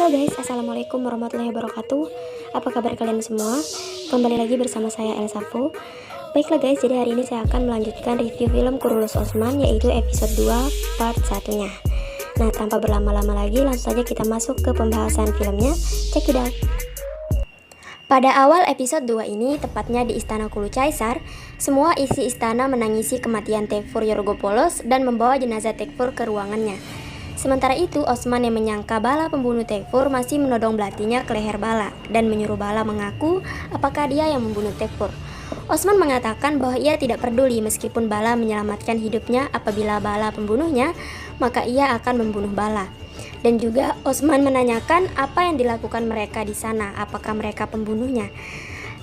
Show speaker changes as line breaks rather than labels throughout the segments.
Halo guys, assalamualaikum warahmatullahi wabarakatuh. Apa kabar kalian semua? Kembali lagi bersama saya Elsafu. Baiklah guys, jadi hari ini saya akan melanjutkan review film Kurulus Osman, yaitu episode 2 part 1-nya. Nah, tanpa berlama-lama lagi, langsung saja kita masuk ke pembahasan filmnya. Check it out. Pada awal episode 2 ini, tepatnya di Istana Kulu Caesar, semua isi istana menangisi kematian Tekfur Yorgopoulos dan membawa jenazah Tekfur ke ruangannya. Sementara itu, Osman yang menyangka Bala pembunuh Tekfur masih menodong belatinya ke leher Bala dan menyuruh Bala mengaku apakah dia yang membunuh Tekfur. Osman mengatakan bahwa ia tidak peduli meskipun Bala menyelamatkan hidupnya. Apabila Bala pembunuhnya, maka ia akan membunuh Bala. Dan juga Osman menanyakan apa yang dilakukan mereka di sana, apakah mereka pembunuhnya.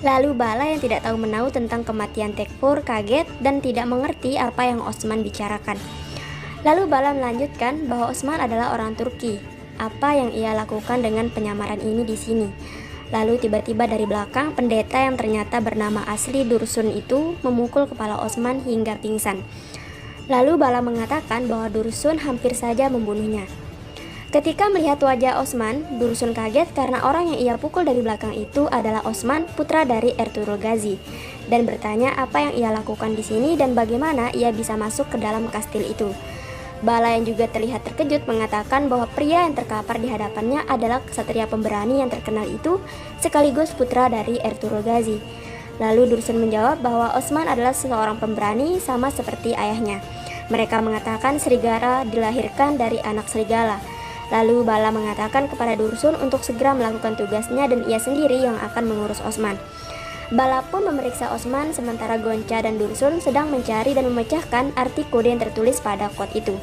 Lalu Bala yang tidak tahu menahu tentang kematian Tekfur kaget dan tidak mengerti apa yang Osman bicarakan. Lalu Bala melanjutkan bahwa Osman adalah orang Turki. Apa yang ia lakukan dengan penyamaran ini di sini? Lalu tiba-tiba dari belakang, pendeta yang ternyata bernama asli Dursun itu memukul kepala Osman hingga pingsan. Lalu Bala mengatakan bahwa Dursun hampir saja membunuhnya. Ketika melihat wajah Osman, Dursun kaget karena orang yang ia pukul dari belakang itu adalah Osman, putra dari Ertuğrul Gazi, dan bertanya apa yang ia lakukan di sini dan bagaimana ia bisa masuk ke dalam kastil itu. Bala yang juga terlihat terkejut mengatakan bahwa pria yang terkapar di hadapannya adalah ksatria pemberani yang terkenal itu sekaligus putra dari Ertuğrul Gazi. Lalu Dursun menjawab bahwa Osman adalah seorang pemberani sama seperti ayahnya. Mereka mengatakan serigala dilahirkan dari anak serigala. Lalu Bala mengatakan kepada Dursun untuk segera melakukan tugasnya dan ia sendiri yang akan mengurus Osman. Bala pun memeriksa Osman sementara Gonca dan Dursun sedang mencari dan memecahkan arti kode yang tertulis pada kot itu.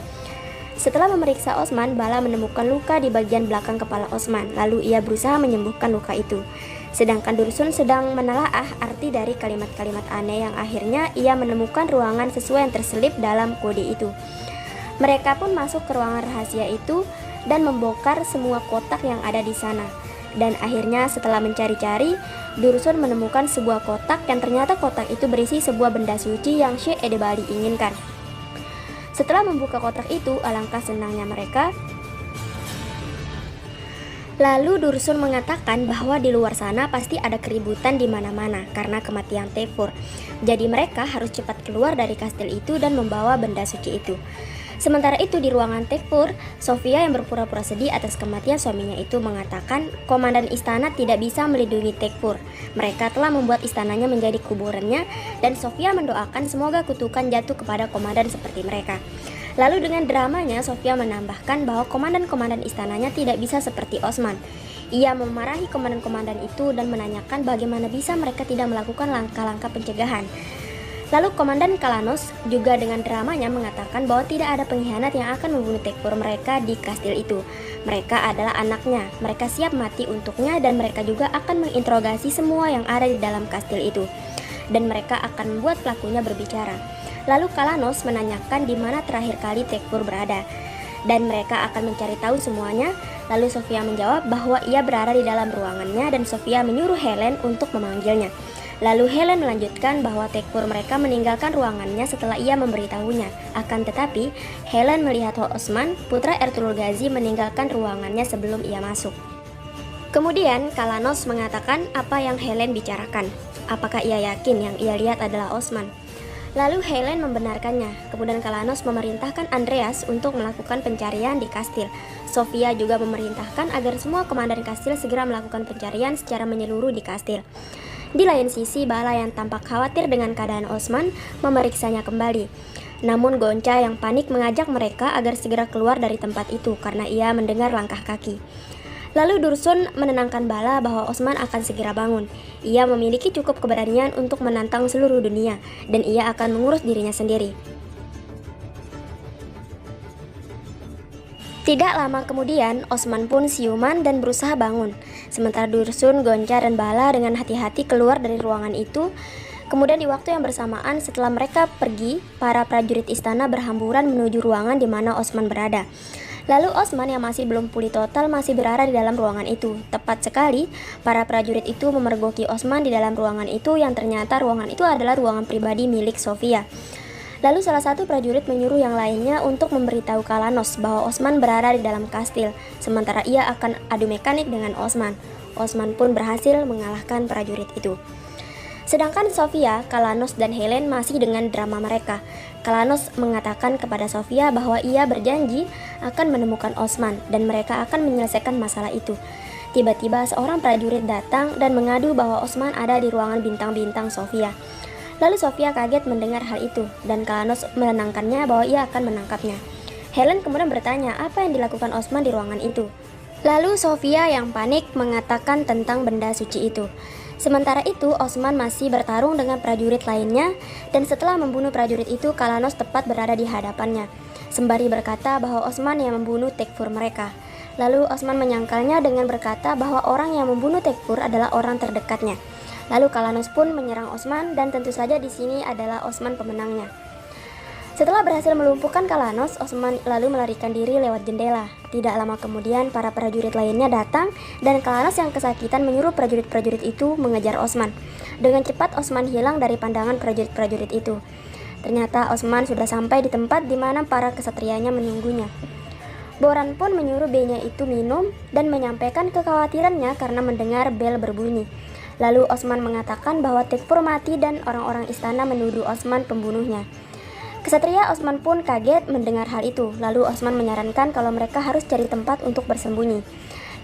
Setelah memeriksa Osman, Bala menemukan luka di bagian belakang kepala Osman. Lalu ia berusaha menyembuhkan luka itu. Sedangkan Dursun sedang menelaah arti dari kalimat-kalimat aneh yang akhirnya ia menemukan ruangan sesuai yang terselip dalam kode itu. Mereka pun masuk ke ruangan rahasia itu dan membongkar semua kotak yang ada di sana. Dan akhirnya setelah mencari-cari, Dursun menemukan sebuah kotak yang ternyata kotak itu berisi sebuah benda suci yang Syekh Edebali inginkan. Setelah membuka kotak itu, alangkah senangnya mereka. Lalu Dursun mengatakan bahwa di luar sana pasti ada keributan di mana-mana karena kematian Tekfur. Jadi mereka harus cepat keluar dari kastil itu dan membawa benda suci itu. Sementara itu di ruangan Tekfur, Sofia yang berpura-pura sedih atas kematian suaminya itu mengatakan komandan istana tidak bisa melindungi Tekfur. Mereka telah membuat istananya menjadi kuburannya dan Sofia mendoakan semoga kutukan jatuh kepada komandan seperti mereka. Lalu dengan dramanya Sofia menambahkan bahwa komandan-komandan istananya tidak bisa seperti Osman. Ia memarahi komandan-komandan itu dan menanyakan bagaimana bisa mereka tidak melakukan langkah-langkah pencegahan. Lalu Komandan Kalanos juga dengan dramanya mengatakan bahwa tidak ada pengkhianat yang akan membunuh Tekfur mereka di kastil itu. Mereka adalah anaknya, mereka siap mati untuknya dan mereka juga akan menginterogasi semua yang ada di dalam kastil itu. Dan mereka akan membuat pelakunya berbicara. Lalu Kalanos menanyakan di mana terakhir kali Tekfur berada. Dan mereka akan mencari tahu semuanya. Lalu Sofia menjawab bahwa ia berada di dalam ruangannya dan Sofia menyuruh Helen untuk memanggilnya. Lalu Helen melanjutkan bahwa Tekfur mereka meninggalkan ruangannya setelah ia memberitahunya. Akan tetapi, Helen melihat Osman, putra Ertuğrul Gazi, meninggalkan ruangannya sebelum ia masuk. Kemudian Kalanos mengatakan apa yang Helen bicarakan. Apakah ia yakin yang ia lihat adalah Osman? Lalu Helen membenarkannya. Kemudian Kalanos memerintahkan Andreas untuk melakukan pencarian di kastil. Sofia juga memerintahkan agar semua komandan kastil segera melakukan pencarian secara menyeluruh di kastil. Di lain sisi, Bala yang tampak khawatir dengan keadaan Osman memeriksanya kembali. Namun Gonca yang panik mengajak mereka agar segera keluar dari tempat itu karena ia mendengar langkah kaki. Lalu Dursun menenangkan Bala bahwa Osman akan segera bangun. Ia memiliki cukup keberanian untuk menantang seluruh dunia dan ia akan mengurus dirinya sendiri. Tidak lama kemudian, Osman pun siuman dan berusaha bangun. Sementara Dursun, Gonca, dan Bala dengan hati-hati keluar dari ruangan itu. Kemudian di waktu yang bersamaan setelah mereka pergi, para prajurit istana berhamburan menuju ruangan di mana Osman berada. Lalu Osman yang masih belum pulih total masih berada di dalam ruangan itu. Tepat sekali, para prajurit itu memergoki Osman di dalam ruangan itu yang ternyata ruangan itu adalah ruangan pribadi milik Sofia. Lalu salah satu prajurit menyuruh yang lainnya untuk memberitahu Kalanos bahwa Osman berada di dalam kastil, sementara ia akan adu mekanik dengan Osman. Osman pun berhasil mengalahkan prajurit itu. Sedangkan Sofia, Kalanos, dan Helen masih dengan drama mereka. Kalanos mengatakan kepada Sofia bahwa ia berjanji akan menemukan Osman dan mereka akan menyelesaikan masalah itu. Tiba-tiba seorang prajurit datang dan mengadu bahwa Osman ada di ruangan bintang-bintang Sofia. Lalu Sofia kaget mendengar hal itu dan Kalanos menenangkannya bahwa ia akan menangkapnya. Helen kemudian bertanya apa yang dilakukan Osman di ruangan itu. Lalu Sofia yang panik mengatakan tentang benda suci itu. Sementara itu, Osman masih bertarung dengan prajurit lainnya, dan setelah membunuh prajurit itu, Kalanos tepat berada di hadapannya, sembari berkata bahwa Osman yang membunuh Tekfur mereka. Lalu Osman menyangkalnya dengan berkata bahwa orang yang membunuh Tekfur adalah orang terdekatnya. Lalu Kalanos pun menyerang Osman, dan tentu saja di sini adalah Osman pemenangnya. Setelah berhasil melumpuhkan Kalanos, Osman lalu melarikan diri lewat jendela. Tidak lama kemudian, para prajurit lainnya datang dan Kalanos yang kesakitan menyuruh prajurit-prajurit itu mengejar Osman. Dengan cepat, Osman hilang dari pandangan prajurit-prajurit itu. Ternyata Osman sudah sampai di tempat di mana para kesatrianya menunggunya. Boran pun menyuruh B-nya itu minum dan menyampaikan kekhawatirannya karena mendengar bel berbunyi. Lalu Osman mengatakan bahwa Tekfur mati dan orang-orang istana menuduh Osman pembunuhnya. Kesatria Osman pun kaget mendengar hal itu, lalu Osman menyarankan kalau mereka harus cari tempat untuk bersembunyi.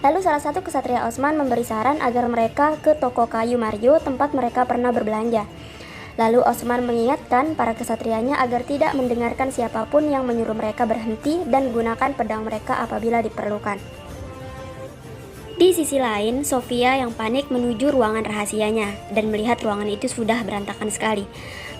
Lalu salah satu kesatria Osman memberi saran agar mereka ke toko kayu Mario tempat mereka pernah berbelanja. Lalu Osman mengingatkan para kesatrianya agar tidak mendengarkan siapapun yang menyuruh mereka berhenti dan gunakan pedang mereka apabila diperlukan. Di sisi lain, Sofia yang panik menuju ruangan rahasianya dan melihat ruangan itu sudah berantakan sekali.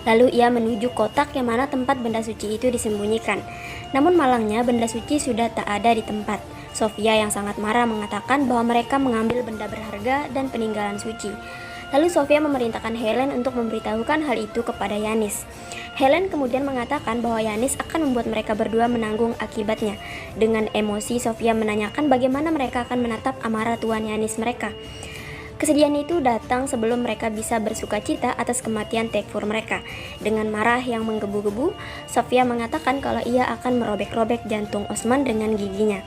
Lalu ia menuju kotak yang mana tempat benda suci itu disembunyikan. Namun malangnya benda suci sudah tak ada di tempat. Sofia yang sangat marah mengatakan bahwa mereka mengambil benda berharga dan peninggalan suci. Lalu Sofia memerintahkan Helen untuk memberitahukan hal itu kepada Yanis. Helen kemudian mengatakan bahwa Yanis akan membuat mereka berdua menanggung akibatnya. Dengan emosi, Sofia menanyakan bagaimana mereka akan menatap amarah Tuan Yanis mereka. Kesedihan itu datang sebelum mereka bisa bersukacita atas kematian Tekfur mereka. Dengan marah yang menggebu-gebu, Sofia mengatakan kalau ia akan merobek-robek jantung Osman dengan giginya.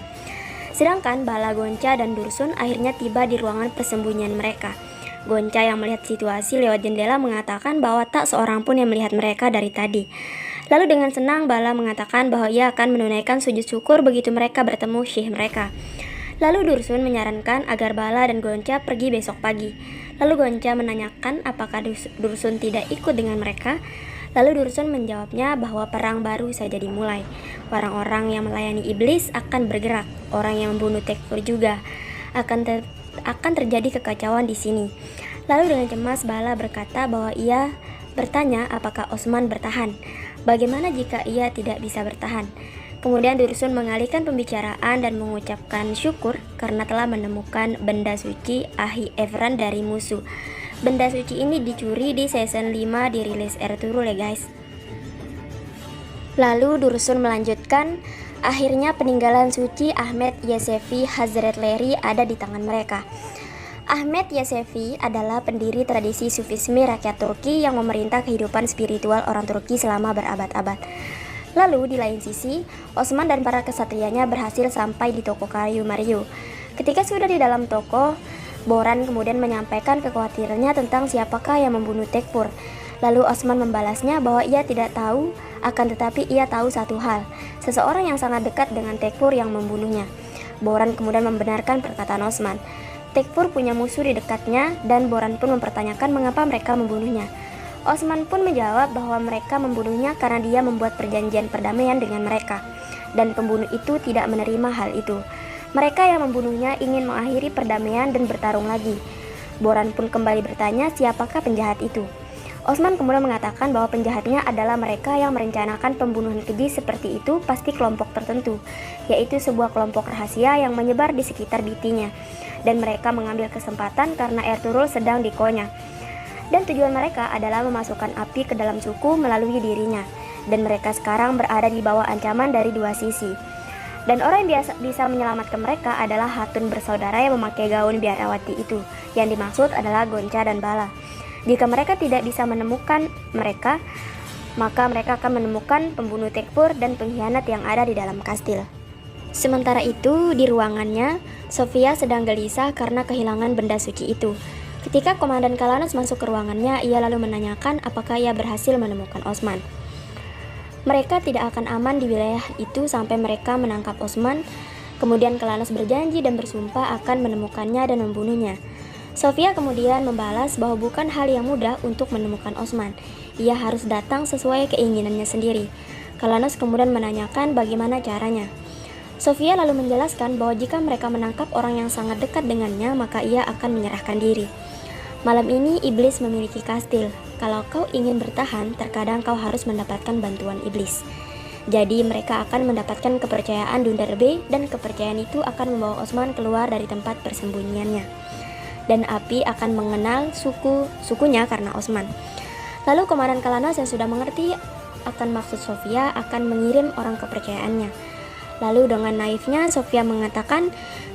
Sedangkan Bala, Gonca, dan Dursun akhirnya tiba di ruangan persembunyian mereka. Gonca yang melihat situasi lewat jendela mengatakan bahwa tak seorang pun yang melihat mereka dari tadi. Lalu dengan senang Bala mengatakan bahwa ia akan menunaikan sujud syukur begitu mereka bertemu syekh mereka. Lalu Dursun menyarankan agar Bala dan Gonca pergi besok pagi. Lalu Gonca menanyakan apakah Dursun tidak ikut dengan mereka. Lalu Dursun menjawabnya bahwa perang baru saja dimulai. Orang-orang yang melayani iblis akan bergerak. Orang yang membunuh Tekfur juga akan terjadi kekacauan di sini. Lalu dengan cemas Bala berkata bahwa ia bertanya apakah Osman bertahan. Bagaimana jika ia tidak bisa bertahan? Kemudian Dursun mengalihkan pembicaraan dan mengucapkan syukur karena telah menemukan benda suci Ahi Evran dari musuh. Benda suci ini dicuri di season 5 di rilis Ertugrul ya guys. Lalu Dursun melanjutkan, akhirnya peninggalan suci Ahmed Yesevi Hazret Leri ada di tangan mereka. Ahmed Yesevi adalah pendiri tradisi Sufisme rakyat Turki yang memerintah kehidupan spiritual orang Turki selama berabad-abad. Lalu di lain sisi, Osman dan para kesatrianya berhasil sampai di toko kayu Mario. Ketika sudah di dalam toko, Boran kemudian menyampaikan kekhawatirannya tentang siapakah yang membunuh Tekfur. Lalu Osman membalasnya bahwa ia tidak tahu, akan tetapi ia tahu satu hal, seseorang yang sangat dekat dengan Tekfur yang membunuhnya. Boran kemudian membenarkan perkataan Osman. Tekfur punya musuh di dekatnya dan Boran pun mempertanyakan mengapa mereka membunuhnya. Osman pun menjawab bahwa mereka membunuhnya karena dia membuat perjanjian perdamaian dengan mereka, dan pembunuh itu tidak menerima hal itu. Mereka yang membunuhnya ingin mengakhiri perdamaian dan bertarung lagi. Boran pun kembali bertanya siapakah penjahat itu. Osman kemudian mengatakan bahwa penjahatnya adalah mereka yang merencanakan pembunuhan keji seperti itu pasti kelompok tertentu, yaitu sebuah kelompok rahasia yang menyebar di sekitar BT-nya, dan mereka mengambil kesempatan karena Ertugrul sedang dikonya. Dan tujuan mereka adalah memasukkan api ke dalam suku melalui dirinya. Dan mereka sekarang berada di bawah ancaman dari dua sisi. Dan orang yang bisa menyelamatkan mereka adalah Hatun bersaudara yang memakai gaun biarawati itu. Yang dimaksud adalah Gonca dan Bala. Jika mereka tidak bisa menemukan mereka, maka mereka akan menemukan pembunuh Tekfur dan pengkhianat yang ada di dalam kastil. Sementara itu, di ruangannya, Sofia sedang gelisah karena kehilangan benda suci itu. Ketika Komandan Kalanos masuk ke ruangannya, ia lalu menanyakan apakah ia berhasil menemukan Osman. Mereka tidak akan aman di wilayah itu sampai mereka menangkap Osman. Kemudian Kalanos berjanji dan bersumpah akan menemukannya dan membunuhnya. Sofia kemudian membalas bahwa bukan hal yang mudah untuk menemukan Osman. Ia harus datang sesuai keinginannya sendiri. Kalanos kemudian menanyakan bagaimana caranya. Sofia lalu menjelaskan bahwa jika mereka menangkap orang yang sangat dekat dengannya, maka ia akan menyerahkan diri. Malam ini iblis memiliki kastil. Kalau kau ingin bertahan, terkadang kau harus mendapatkan bantuan iblis. Jadi mereka akan mendapatkan kepercayaan Dundar B, dan kepercayaan itu akan membawa Osman keluar dari tempat persembunyiannya. Dan api akan mengenal sukunya karena Osman. Lalu Komandan Kalanos yang sudah mengerti akan maksud Sofia akan mengirim orang kepercayaannya. Lalu dengan naifnya Sofia mengatakan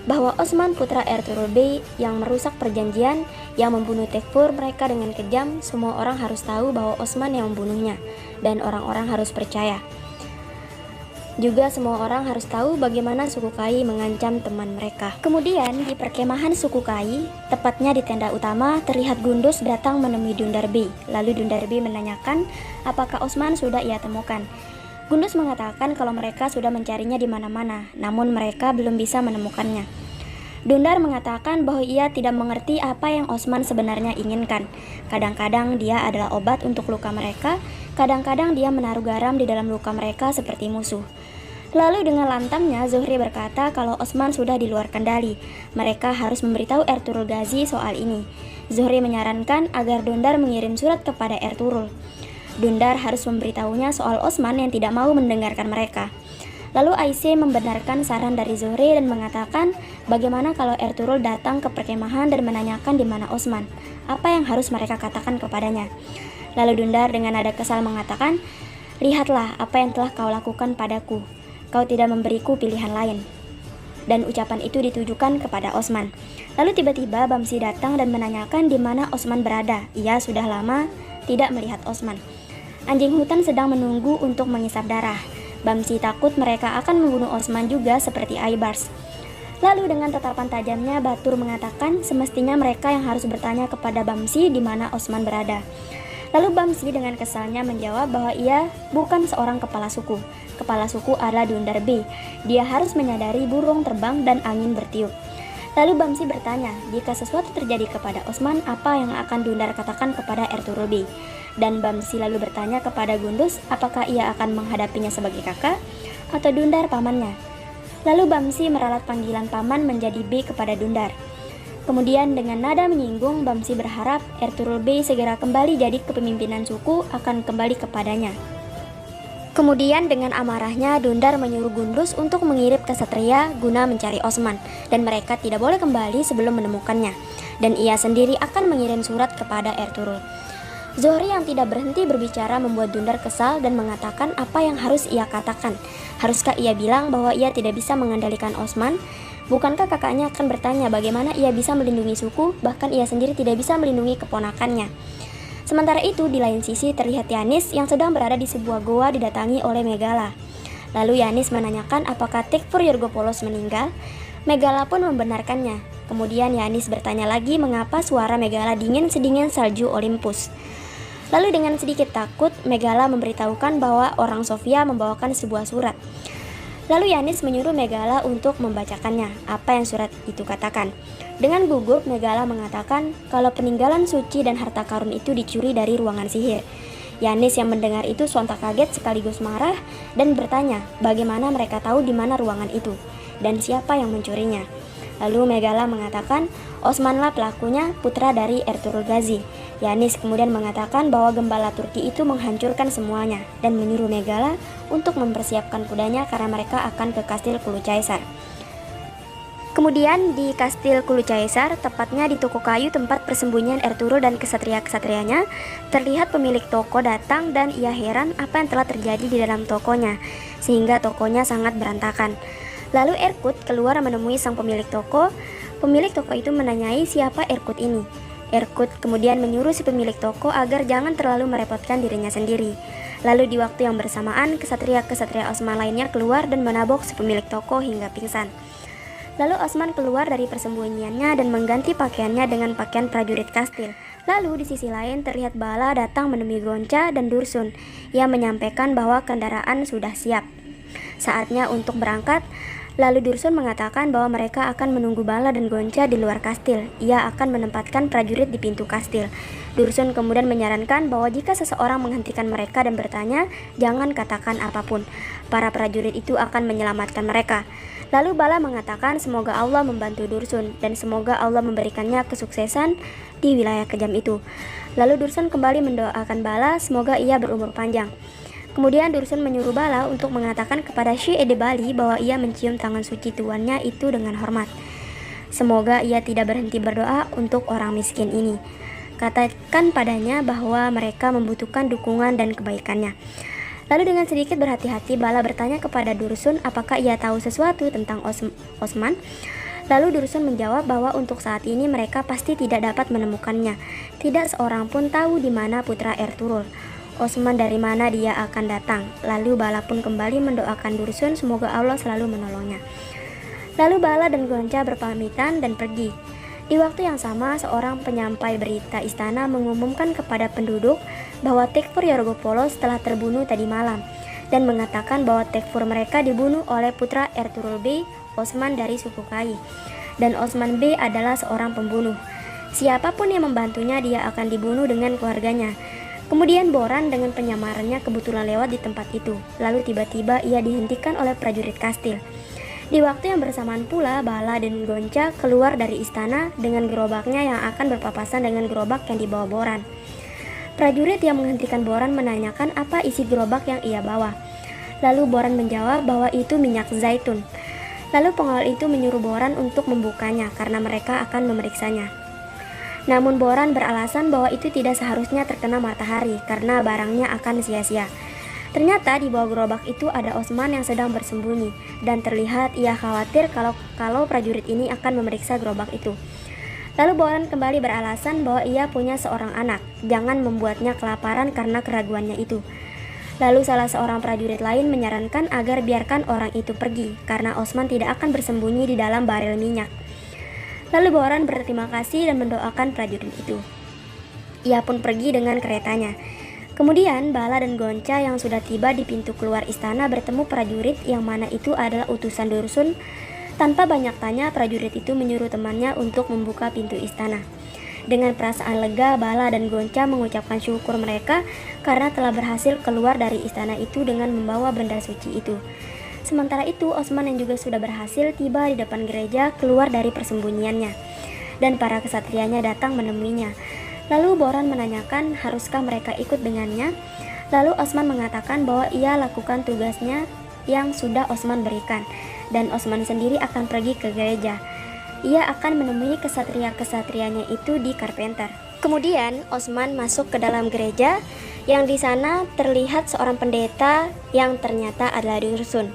bahwa Osman putra Ertuğrul Bey yang merusak perjanjian, yang membunuh Tekfur mereka dengan kejam. Semua orang harus tahu bahwa Osman yang membunuhnya, dan orang-orang harus percaya. Juga semua orang harus tahu bagaimana suku Kai mengancam teman mereka. Kemudian di perkemahan suku Kai, tepatnya di tenda utama, terlihat Gundus datang menemui Dundar B. Lalu Dundar B menanyakan apakah Osman sudah ia temukan. Gundus mengatakan kalau mereka sudah mencarinya di mana-mana, namun mereka belum bisa menemukannya. Dundar mengatakan bahwa ia tidak mengerti apa yang Osman sebenarnya inginkan. Kadang-kadang dia adalah obat untuk luka mereka, kadang-kadang dia menaruh garam di dalam luka mereka seperti musuh. Lalu dengan lantamnya Zuhri berkata kalau Osman sudah di luar kendali. Mereka harus memberitahu Ertuğrul Gazi soal ini. Zuhri menyarankan agar Dundar mengirim surat kepada Ertuğrul. Dundar harus memberitahunya soal Osman yang tidak mau mendengarkan mereka. Lalu Aisyah membenarkan saran dari Zuhri dan mengatakan bagaimana kalau Ertuğrul datang ke perkemahan dan menanyakan di mana Osman. Apa yang harus mereka katakan kepadanya? Lalu Dundar dengan nada kesal mengatakan, lihatlah apa yang telah kau lakukan padaku. Kau tidak memberiku pilihan lain. Dan ucapan itu ditujukan kepada Osman. Lalu tiba-tiba Bamsi datang dan menanyakan di mana Osman berada. Ia sudah lama tidak melihat Osman. Anjing hutan sedang menunggu untuk mengisap darah. Bamsi takut mereka akan membunuh Osman juga seperti Aybars. Lalu dengan tatapan tajamnya Batur mengatakan semestinya mereka yang harus bertanya kepada Bamsi di mana Osman berada. Lalu Bamsi dengan kesalnya menjawab bahwa ia bukan seorang kepala suku. Kepala suku adalah Dundar B. Dia harus menyadari burung terbang dan angin bertiup. Lalu Bamsi bertanya, jika sesuatu terjadi kepada Osman, apa yang akan Dundar katakan kepada Ertuğrul B? Dan Bamsi lalu bertanya kepada Gundus, apakah ia akan menghadapinya sebagai kakak atau Dundar pamannya? Lalu Bamsi meralat panggilan paman menjadi B kepada Dundar. Kemudian dengan nada menyinggung, Bamsi berharap Ertuğrul B segera kembali jadi kepemimpinan suku akan kembali kepadanya. Kemudian dengan amarahnya Dundar menyuruh Gundus untuk mengirim kesatria guna mencari Osman, dan mereka tidak boleh kembali sebelum menemukannya, dan ia sendiri akan mengirim surat kepada Ertuğrul. Zuhri yang tidak berhenti berbicara membuat Dundar kesal dan mengatakan apa yang harus ia katakan. Haruskah ia bilang bahwa ia tidak bisa mengendalikan Osman? Bukankah kakaknya akan bertanya bagaimana ia bisa melindungi suku, bahkan ia sendiri tidak bisa melindungi keponakannya? Sementara itu di lain sisi terlihat Yanis yang sedang berada di sebuah goa didatangi oleh Megala. Lalu Yanis menanyakan apakah Tekfur Yorgopoulos meninggal. Megala pun membenarkannya. Kemudian Yanis bertanya lagi mengapa suara Megala dingin sedingin salju Olympus. Lalu dengan sedikit takut, Megala memberitahukan bahwa orang Sofia membawakan sebuah surat. Lalu Yanis menyuruh Megala untuk membacakannya, apa yang surat itu katakan. Dengan gugup, Megala mengatakan kalau peninggalan suci dan harta karun itu dicuri dari ruangan sihir. Yanis yang mendengar itu sontak kaget sekaligus marah dan bertanya bagaimana mereka tahu di mana ruangan itu dan siapa yang mencurinya. Lalu Megala mengatakan Osmanlah pelakunya, putra dari Ertuğrul Gazi. Yanis kemudian mengatakan bahwa gembala Turki itu menghancurkan semuanya dan menyuruh Megala untuk mempersiapkan kudanya karena mereka akan ke kastil Kulucaisar. Kemudian di kastil Kulucaisar, tepatnya di toko kayu tempat persembunyian Ertuğrul dan kesatria-kesatrianya, terlihat pemilik toko datang dan ia heran apa yang telah terjadi di dalam tokonya, sehingga tokonya sangat berantakan. Lalu Erkut keluar menemui sang pemilik toko. Pemilik toko itu menanyai siapa Erkut ini. Erkut kemudian menyuruh si pemilik toko agar jangan terlalu merepotkan dirinya sendiri. Lalu di waktu yang bersamaan, kesatria-kesatria Osman lainnya keluar dan menabok si pemilik toko hingga pingsan. Lalu Osman keluar dari persembunyiannya dan mengganti pakaiannya dengan pakaian prajurit kastil. Lalu di sisi lain terlihat Bala datang menemui Gonca dan Dursun. Ia menyampaikan bahwa kendaraan sudah siap, saatnya untuk berangkat. Lalu Dursun mengatakan bahwa mereka akan menunggu Bala dan Gonca di luar kastil. Ia akan menempatkan prajurit di pintu kastil. Dursun kemudian menyarankan bahwa jika seseorang menghentikan mereka dan bertanya, jangan katakan apapun. Para prajurit itu akan menyelamatkan mereka. Lalu Bala mengatakan semoga Allah membantu Dursun dan semoga Allah memberikannya kesuksesan di wilayah kejam itu. Lalu Dursun kembali mendoakan Bala semoga ia berumur panjang. Kemudian Dursun menyuruh Bala untuk mengatakan kepada Syekh Edebali bahwa ia mencium tangan suci tuannya itu dengan hormat. Semoga ia tidak berhenti berdoa untuk orang miskin ini. Katakan padanya bahwa mereka membutuhkan dukungan dan kebaikannya. Lalu dengan sedikit berhati-hati Bala bertanya kepada Dursun apakah ia tahu sesuatu tentang Osman. Lalu Dursun menjawab bahwa untuk saat ini mereka pasti tidak dapat menemukannya. Tidak seorang pun tahu di mana putra Ertugrul Osman, dari mana dia akan datang. Lalu Bala pun kembali mendoakan Dursun semoga Allah selalu menolongnya. Lalu Bala dan Gonca berpamitan dan pergi. Di waktu yang sama, seorang penyampai berita istana mengumumkan kepada penduduk bahwa Tekfur Yorgopolos telah terbunuh tadi malam dan mengatakan bahwa Tekfur mereka dibunuh oleh putra Ertugrul Bey, Osman dari suku Kai. Dan Osman Bey adalah seorang pembunuh. Siapapun yang membantunya dia akan dibunuh dengan keluarganya. Kemudian Boran dengan penyamarannya kebetulan lewat di tempat itu. Lalu tiba-tiba ia dihentikan oleh prajurit kastil. Di waktu yang bersamaan pula, Bala dan Gonca keluar dari istana dengan gerobaknya yang akan berpapasan dengan gerobak yang dibawa Boran. Prajurit yang menghentikan Boran menanyakan apa isi gerobak yang ia bawa. Lalu Boran menjawab bahwa itu minyak zaitun. Lalu pengawal itu menyuruh Boran untuk membukanya karena mereka akan memeriksanya. Namun Boran beralasan bahwa itu tidak seharusnya terkena matahari karena barangnya akan sia-sia. Ternyata di bawah gerobak itu ada Osman yang sedang bersembunyi dan terlihat ia khawatir kalau prajurit ini akan memeriksa gerobak itu. Lalu Boran kembali beralasan bahwa ia punya seorang anak, jangan membuatnya kelaparan karena keraguannya itu. Lalu salah seorang prajurit lain menyarankan agar biarkan orang itu pergi karena Osman tidak akan bersembunyi di dalam baril minyak. Lalu Boran berterima kasih dan mendoakan prajurit itu. Ia pun pergi dengan keretanya. Kemudian Bala dan Gonca yang sudah tiba di pintu keluar istana bertemu prajurit yang mana itu adalah utusan Dursun. Tanpa banyak tanya, prajurit itu menyuruh temannya untuk membuka pintu istana. Dengan perasaan lega, Bala dan Gonca mengucapkan syukur mereka karena telah berhasil keluar dari istana itu dengan membawa benda suci itu. Sementara itu, Osman yang juga sudah berhasil tiba di depan gereja keluar dari persembunyiannya. Dan para kesatrianya datang menemuinya. Lalu Boran menanyakan haruskah mereka ikut dengannya. Lalu Osman mengatakan bahwa ia lakukan tugasnya yang sudah Osman berikan. Dan Osman sendiri akan pergi ke gereja. Ia akan menemui kesatria-kesatrianya itu di Carpenter. Kemudian Osman masuk ke dalam gereja yang di sana terlihat seorang pendeta yang ternyata adalah Dursun.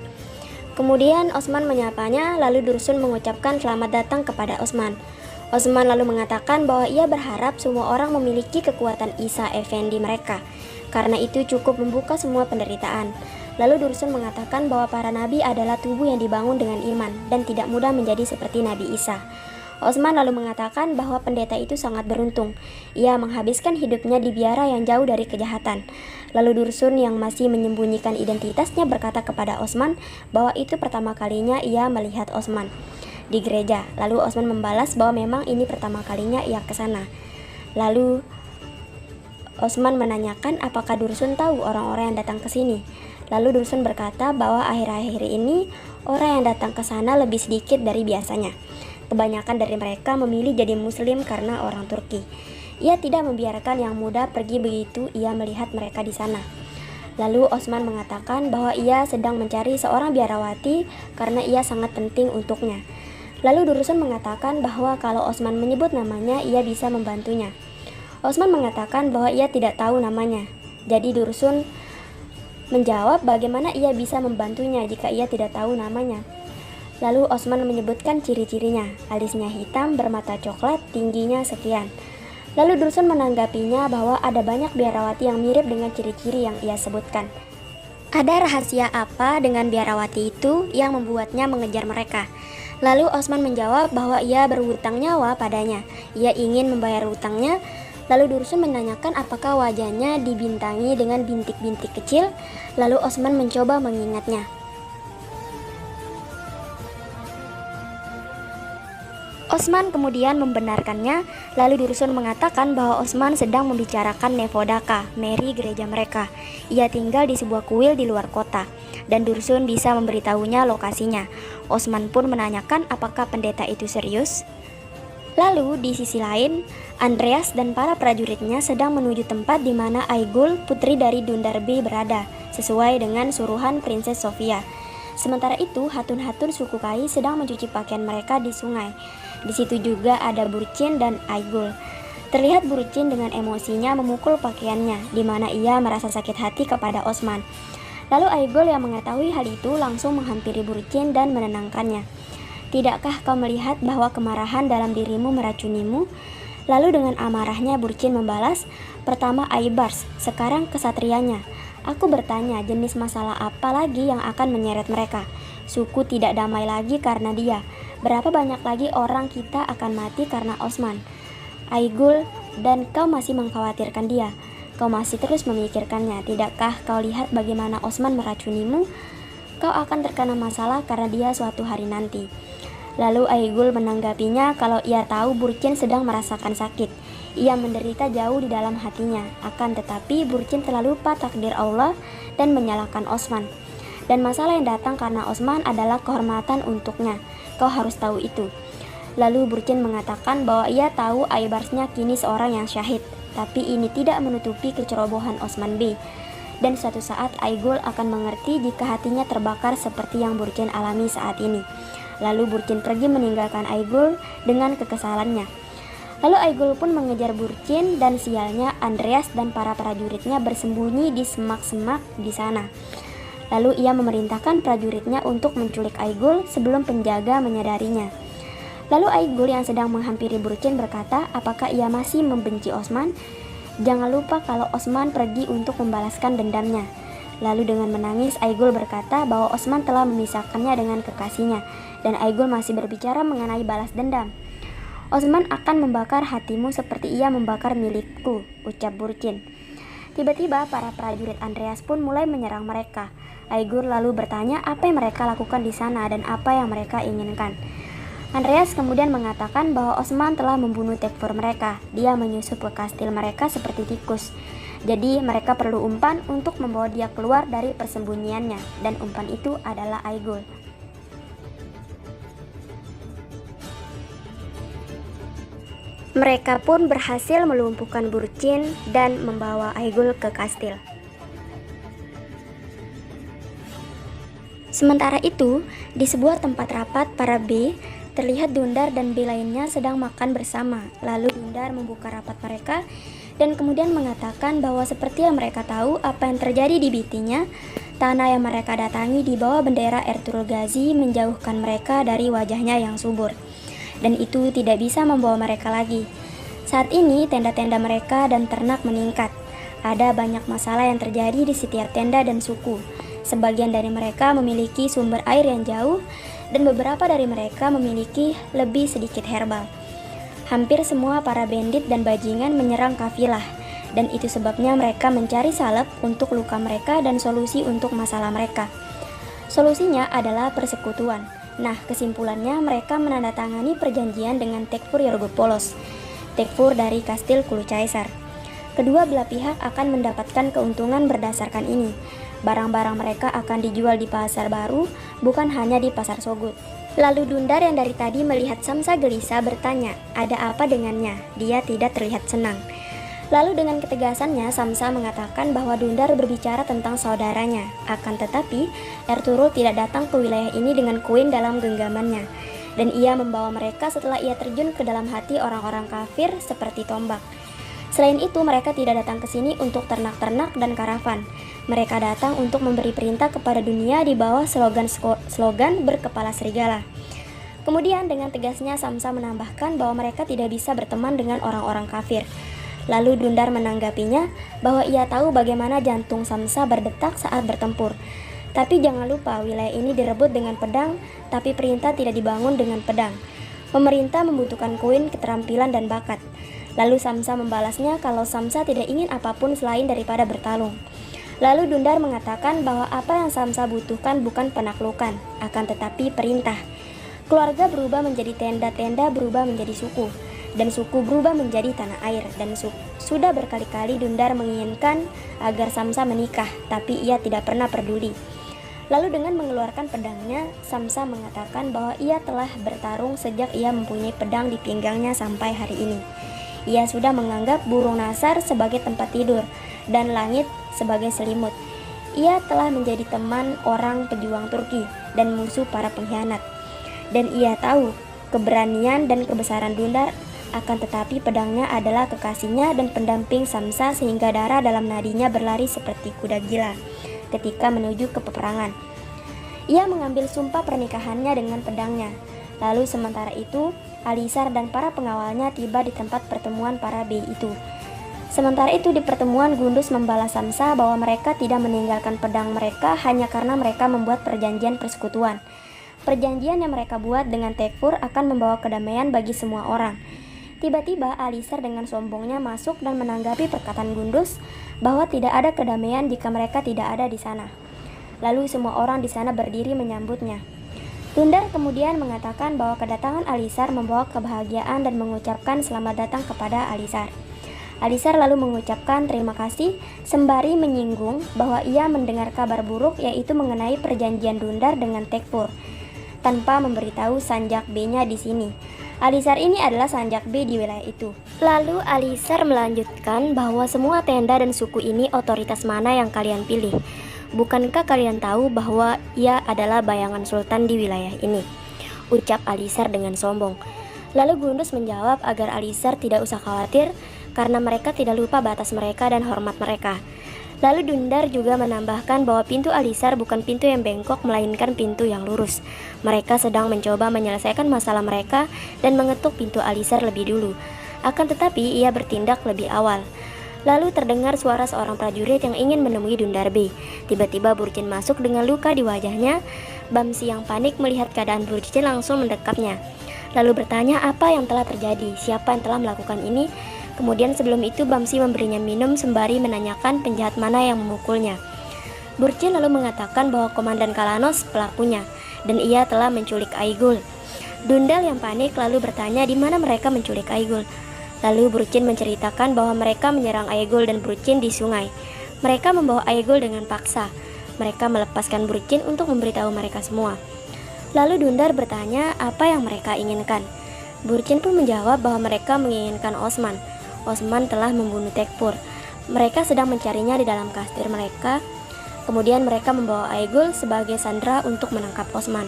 Kemudian Osman menyapanya, lalu Dursun mengucapkan selamat datang kepada Osman. Osman lalu mengatakan bahwa ia berharap semua orang memiliki kekuatan Isa Effendi mereka. Karena itu cukup membuka semua penderitaan. Lalu Dursun mengatakan bahwa para nabi adalah tubuh yang dibangun dengan iman dan tidak mudah menjadi seperti Nabi Isa. Osman lalu mengatakan bahwa pendeta itu sangat beruntung. Ia menghabiskan hidupnya di biara yang jauh dari kejahatan. Lalu Dursun yang masih menyembunyikan identitasnya berkata kepada Osman bahwa itu pertama kalinya ia melihat Osman di gereja. Lalu Osman membalas bahwa memang ini pertama kalinya ia ke sana. Lalu Osman menanyakan apakah Dursun tahu orang-orang yang datang ke sini. Lalu Dursun berkata bahwa akhir-akhir ini orang yang datang ke sana lebih sedikit dari biasanya. Kebanyakan dari mereka memilih jadi muslim karena orang Turki. Ia tidak membiarkan yang muda pergi begitu ia melihat mereka di sana. Lalu Osman mengatakan bahwa ia sedang mencari seorang biarawati karena ia sangat penting untuknya. Lalu Dursun mengatakan bahwa kalau Osman menyebut namanya ia bisa membantunya. Osman mengatakan bahwa ia tidak tahu namanya. Jadi Dursun menjawab bagaimana ia bisa membantunya jika ia tidak tahu namanya. Lalu Osman menyebutkan ciri-cirinya, alisnya hitam, bermata coklat, tingginya sekian. Lalu Dursun menanggapinya bahwa ada banyak biarawati yang mirip dengan ciri-ciri yang ia sebutkan. Ada rahasia apa dengan biarawati itu yang membuatnya mengejar mereka? Lalu Osman menjawab bahwa ia berhutang nyawa padanya. Ia ingin membayar hutangnya. Lalu Dursun menanyakan apakah wajahnya dibintangi dengan bintik-bintik kecil. Lalu Osman mencoba mengingatnya. Osman kemudian membenarkannya, lalu Dursun mengatakan bahwa Osman sedang membicarakan Nevodaka, Mary gereja mereka. Ia tinggal di sebuah kuil di luar kota, dan Dursun bisa memberitahunya lokasinya. Osman pun menanyakan apakah pendeta itu serius. Lalu di sisi lain, Andreas dan para prajuritnya sedang menuju tempat di mana Aigul, putri dari Dundarbi berada, sesuai dengan suruhan Princess Sofia. Sementara itu, hatun-hatun suku Kai sedang mencuci pakaian mereka di sungai. Di situ juga ada Burcin dan Aigul. Terlihat Burcin dengan emosinya memukul pakaiannya, di mana ia merasa sakit hati kepada Osman. Lalu Aigul yang mengetahui hal itu langsung menghampiri Burcin dan menenangkannya. Tidakkah kau melihat bahwa kemarahan dalam dirimu meracunimu? Lalu dengan amarahnya Burcin membalas, pertama Aibars, sekarang kesatrianya. Aku bertanya jenis masalah apa lagi yang akan menyeret mereka. Suku tidak damai lagi karena dia. Berapa banyak lagi orang kita akan mati karena Osman. Aigul, dan kau masih mengkhawatirkan dia. Kau masih terus memikirkannya. Tidakkah kau lihat bagaimana Osman meracunimu? Kau akan terkena masalah karena dia suatu hari nanti. Lalu Aigul menanggapinya kalau ia tahu Burcin sedang merasakan sakit. Ia menderita jauh di dalam hatinya. Akan tetapi Burcin telah lupa takdir Allah dan menyalahkan Osman. Dan masalah yang datang karena Osman adalah kehormatan untuknya. Kau harus tahu itu. Lalu Burcin mengatakan bahwa ia tahu Aibarsnya kini seorang yang syahid. Tapi ini tidak menutupi kecerobohan Osman B. Dan suatu saat Aigul akan mengerti jika hatinya terbakar seperti yang Burcin alami saat ini. Lalu Burcin pergi meninggalkan Aigul dengan kekesalannya. Lalu Aigul pun mengejar Burcin dan sialnya Andreas dan para prajuritnya bersembunyi di semak-semak di sana. Lalu ia memerintahkan prajuritnya untuk menculik Aigul sebelum penjaga menyadarinya. Lalu Aigul yang sedang menghampiri Burcin berkata, apakah ia masih membenci Osman? Jangan lupa kalau Osman pergi untuk membalaskan dendamnya. Lalu dengan menangis Aigul berkata bahwa Osman telah memisahkannya dengan kekasihnya, dan Aigul masih berbicara mengenai balas dendam. Osman akan membakar hatimu seperti ia membakar milikku, ucap Burcin. Tiba-tiba para prajurit Andreas pun mulai menyerang mereka. Aigul lalu bertanya apa yang mereka lakukan di sana dan apa yang mereka inginkan. Andreas kemudian mengatakan bahwa Osman telah membunuh Tekfur mereka. Dia menyusup ke kastil mereka seperti tikus. Jadi mereka perlu umpan untuk membawa dia keluar dari persembunyiannya, dan umpan itu adalah Aigul. Mereka pun berhasil melumpuhkan Burcin dan membawa Aigul ke kastil. Sementara itu, di sebuah tempat rapat para B, terlihat Dundar dan B lainnya sedang makan bersama. Lalu Dundar membuka rapat mereka dan kemudian mengatakan bahwa seperti yang mereka tahu apa yang terjadi di Bitinya, tanah yang mereka datangi di bawah bendera Ertugrul Gazi menjauhkan mereka dari wajahnya yang subur. Dan itu tidak bisa membawa mereka lagi. Saat ini tenda-tenda mereka dan ternak meningkat. Ada banyak masalah yang terjadi di setiap tenda dan suku. Sebagian dari mereka memiliki sumber air yang jauh, dan beberapa dari mereka memiliki lebih sedikit herbal. Hampir semua para bandit dan bajingan menyerang kafilah, dan itu sebabnya mereka mencari salep untuk luka mereka dan solusi untuk masalah mereka. Solusinya adalah persekutuan. Nah, kesimpulannya mereka menandatangani perjanjian dengan Tekfur Yorgopolos, Tekfur dari Kastil Kulucaisar. Kedua belah pihak akan mendapatkan keuntungan berdasarkan ini. Barang-barang mereka akan dijual di pasar baru, bukan hanya di pasar Sogut. Lalu Dundar yang dari tadi melihat Samsa gelisah bertanya, ada apa dengannya? Dia tidak terlihat senang. Lalu dengan ketegasannya Samsa mengatakan bahwa Dundar berbicara tentang saudaranya. Akan tetapi, Ertugrul tidak datang ke wilayah ini dengan koin dalam genggamannya. Dan ia membawa mereka setelah ia terjun ke dalam hati orang-orang kafir seperti tombak. Selain itu, mereka tidak datang ke sini untuk ternak-ternak dan karavan. Mereka datang untuk memberi perintah kepada dunia di bawah slogan berkepala serigala. Kemudian dengan tegasnya Samsa menambahkan bahwa mereka tidak bisa berteman dengan orang-orang kafir. Lalu Dundar menanggapinya bahwa ia tahu bagaimana jantung Samsa berdetak saat bertempur. Tapi jangan lupa, wilayah ini direbut dengan pedang, tapi perintah tidak dibangun dengan pedang. Pemerintah membutuhkan koin, keterampilan, dan bakat. Lalu Samsa membalasnya kalau Samsa tidak ingin apapun selain daripada bertarung. Lalu Dundar mengatakan bahwa apa yang Samsa butuhkan bukan penaklukan, akan tetapi perintah. Keluarga berubah menjadi tenda, tenda berubah menjadi suku, dan suku berubah menjadi tanah air. Dan sudah berkali-kali Dundar menginginkan agar Samsa menikah, tapi ia tidak pernah peduli. Lalu dengan mengeluarkan pedangnya, Samsa mengatakan bahwa ia telah bertarung sejak ia mempunyai pedang di pinggangnya sampai hari ini. Ia sudah menganggap burung nasar sebagai tempat tidur dan langit sebagai selimut. Ia telah menjadi teman orang pejuang Turki dan musuh para pengkhianat. Dan ia tahu keberanian dan kebesaran Dundar, akan tetapi pedangnya adalah kekasihnya dan pendamping Samsa sehingga darah dalam nadinya berlari seperti kuda gila ketika menuju ke peperangan. Ia mengambil sumpah pernikahannya dengan pedangnya. Lalu sementara itu, Alisar dan para pengawalnya tiba di tempat pertemuan para bey itu. Sementara itu di pertemuan Gundus membalas Samsa bahwa mereka tidak meninggalkan pedang mereka hanya karena mereka membuat perjanjian persekutuan. Perjanjian yang mereka buat dengan Tekfur akan membawa kedamaian bagi semua orang. Tiba-tiba Alisar dengan sombongnya masuk dan menanggapi perkataan Gundus bahwa tidak ada kedamaian jika mereka tidak ada di sana. Lalu semua orang di sana berdiri menyambutnya. Dundar kemudian mengatakan bahwa kedatangan Alisar membawa kebahagiaan dan mengucapkan selamat datang kepada Alisar. Alisar lalu mengucapkan terima kasih sembari menyinggung bahwa ia mendengar kabar buruk yaitu mengenai perjanjian Dundar dengan Tekfur tanpa memberitahu Sanjak B-nya di sini. Alisar ini adalah Sanjak B di wilayah itu. Lalu Alisar melanjutkan bahwa semua tenda dan suku ini otoritas mana yang kalian pilih? Bukankah kalian tahu bahwa ia adalah bayangan sultan di wilayah ini? Ucap Alisar dengan sombong. Lalu Gundus menjawab agar Alisar tidak usah khawatir karena mereka tidak lupa batas mereka dan hormat mereka. Lalu Dundar juga menambahkan bahwa pintu Alisar bukan pintu yang bengkok melainkan pintu yang lurus. Mereka sedang mencoba menyelesaikan masalah mereka dan mengetuk pintu Alisar lebih dulu. Akan tetapi ia bertindak lebih awal. Lalu terdengar suara seorang prajurit yang ingin menemui Dundar B. Tiba-tiba Burjin masuk dengan luka di wajahnya. Bamsi yang panik melihat keadaan Burjin langsung mendekapnya. Lalu bertanya apa yang telah terjadi, siapa yang telah melakukan ini. Kemudian sebelum itu Bamsi memberinya minum sembari menanyakan penjahat mana yang memukulnya. Burjin lalu mengatakan bahwa Komandan Kalanos pelakunya dan ia telah menculik Aigul. Dundal yang panik lalu bertanya di mana mereka menculik Aigul. Lalu Burjin menceritakan bahwa mereka menyerang Aigul dan Burjin di sungai. Mereka membawa Aigul dengan paksa. Mereka melepaskan Burjin untuk memberitahu mereka semua. Lalu Dundar bertanya apa yang mereka inginkan. Burjin pun menjawab bahwa mereka menginginkan Osman. Osman telah membunuh Tekfur. Mereka sedang mencarinya di dalam kastil mereka. Kemudian mereka membawa Aigul sebagai sandera untuk menangkap Osman.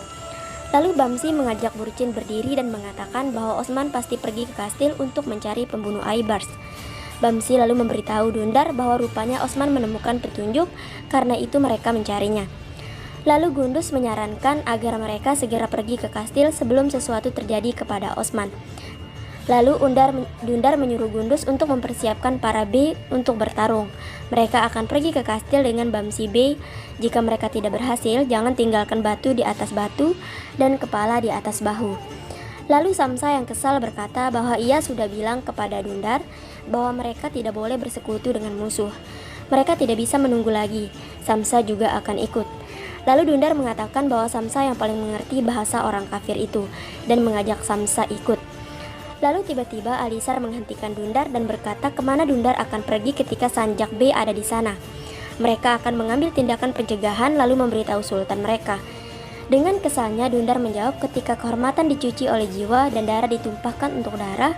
Lalu Bamsi mengajak Burjin berdiri dan mengatakan bahwa Osman pasti pergi ke kastil untuk mencari pembunuh Aibars. Bamsi lalu memberitahu Dundar bahwa rupanya Osman menemukan petunjuk, karena itu mereka mencarinya. Lalu Gundus menyarankan agar mereka segera pergi ke kastil sebelum sesuatu terjadi kepada Osman. Lalu Dundar menyuruh Gundus untuk mempersiapkan para B untuk bertarung. Mereka akan pergi ke kastil dengan Bamsi B. Jika mereka tidak berhasil, jangan tinggalkan batu di atas batu dan kepala di atas bahu. Lalu Samsa yang kesal berkata bahwa ia sudah bilang kepada Dundar bahwa mereka tidak boleh bersekutu dengan musuh. Mereka tidak bisa menunggu lagi. Samsa juga akan ikut. Lalu Dundar mengatakan bahwa Samsa yang paling mengerti bahasa orang kafir itu dan mengajak Samsa ikut. Lalu tiba-tiba Alisar menghentikan Dundar dan berkata kemana Dundar akan pergi ketika Sanjak B ada di sana. Mereka akan mengambil tindakan pencegahan lalu memberitahu sultan mereka. Dengan kesalnya Dundar menjawab ketika kehormatan dicuci oleh jiwa dan darah ditumpahkan untuk darah,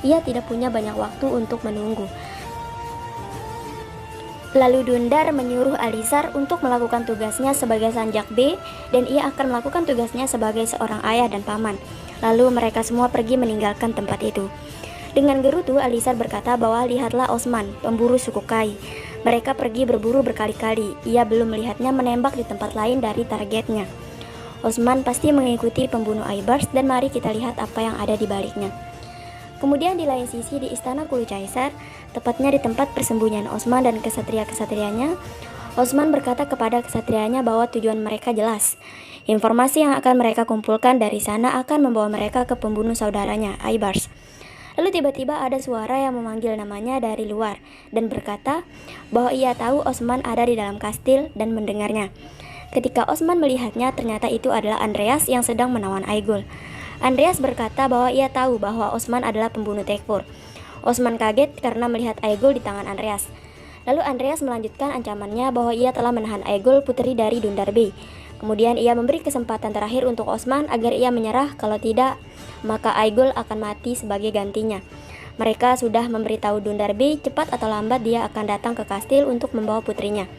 ia tidak punya banyak waktu untuk menunggu. Lalu Dundar menyuruh Alisar untuk melakukan tugasnya sebagai Sanjak B dan ia akan melakukan tugasnya sebagai seorang ayah dan paman. Lalu mereka semua pergi meninggalkan tempat itu. Dengan gerutu Alisar berkata bahwa lihatlah Osman, pemburu suku Kai. Mereka pergi berburu berkali-kali. Ia belum melihatnya menembak di tempat lain dari targetnya. Osman pasti mengikuti pembunuh Aybars dan mari kita lihat apa yang ada di baliknya. Kemudian di lain sisi di istana Kulu Caesar, tepatnya di tempat persembunyian Osman dan kesatria-kesatrianya, Osman berkata kepada kesatrianya bahwa tujuan mereka jelas. Informasi yang akan mereka kumpulkan dari sana akan membawa mereka ke pembunuh saudaranya, Aybars. Lalu tiba-tiba ada suara yang memanggil namanya dari luar dan berkata bahwa ia tahu Osman ada di dalam kastil dan mendengarnya. Ketika Osman melihatnya, ternyata itu adalah Andreas yang sedang menawan Aigul. Andreas berkata bahwa ia tahu bahwa Osman adalah pembunuh Tekfur. Osman kaget karena melihat Aigul di tangan Andreas. Lalu Andreas melanjutkan ancamannya bahwa ia telah menahan Aigul, putri dari Dundar Bey. Kemudian ia memberi kesempatan terakhir untuk Osman agar ia menyerah, kalau tidak maka Aigul akan mati sebagai gantinya. Mereka sudah memberitahu Dundar Bey cepat atau lambat dia akan datang ke kastil untuk membawa putrinya.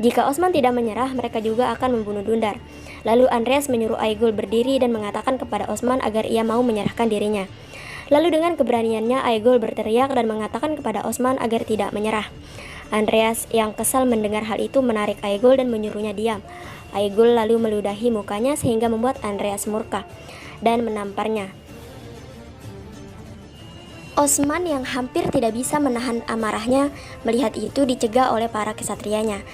Jika Osman tidak menyerah, mereka juga akan membunuh Dundar. Lalu Andreas menyuruh Aigul berdiri dan mengatakan kepada Osman agar ia mau menyerahkan dirinya. Lalu dengan keberaniannya Aigul berteriak dan mengatakan kepada Osman agar tidak menyerah. Andreas yang kesal mendengar hal itu menarik Aigul dan menyuruhnya diam. Aigul lalu meludahi mukanya sehingga membuat Andreas murka dan menamparnya. Osman yang hampir tidak bisa menahan amarahnya melihat itu dicegah oleh para kesatrianya.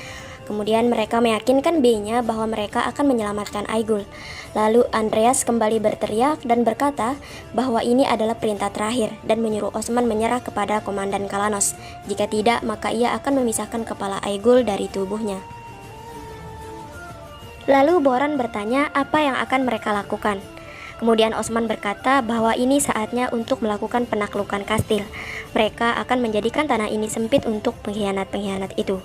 Kemudian mereka meyakinkan B-nya bahwa mereka akan menyelamatkan Aigul. Lalu Andreas kembali berteriak dan berkata bahwa ini adalah perintah terakhir dan menyuruh Osman menyerah kepada Komandan Kalanos. Jika tidak, maka ia akan memisahkan kepala Aigul dari tubuhnya. Lalu Boran bertanya apa yang akan mereka lakukan. Kemudian Osman berkata bahwa ini saatnya untuk melakukan penaklukan kastil. Mereka akan menjadikan tanah ini sempit untuk pengkhianat-pengkhianat itu.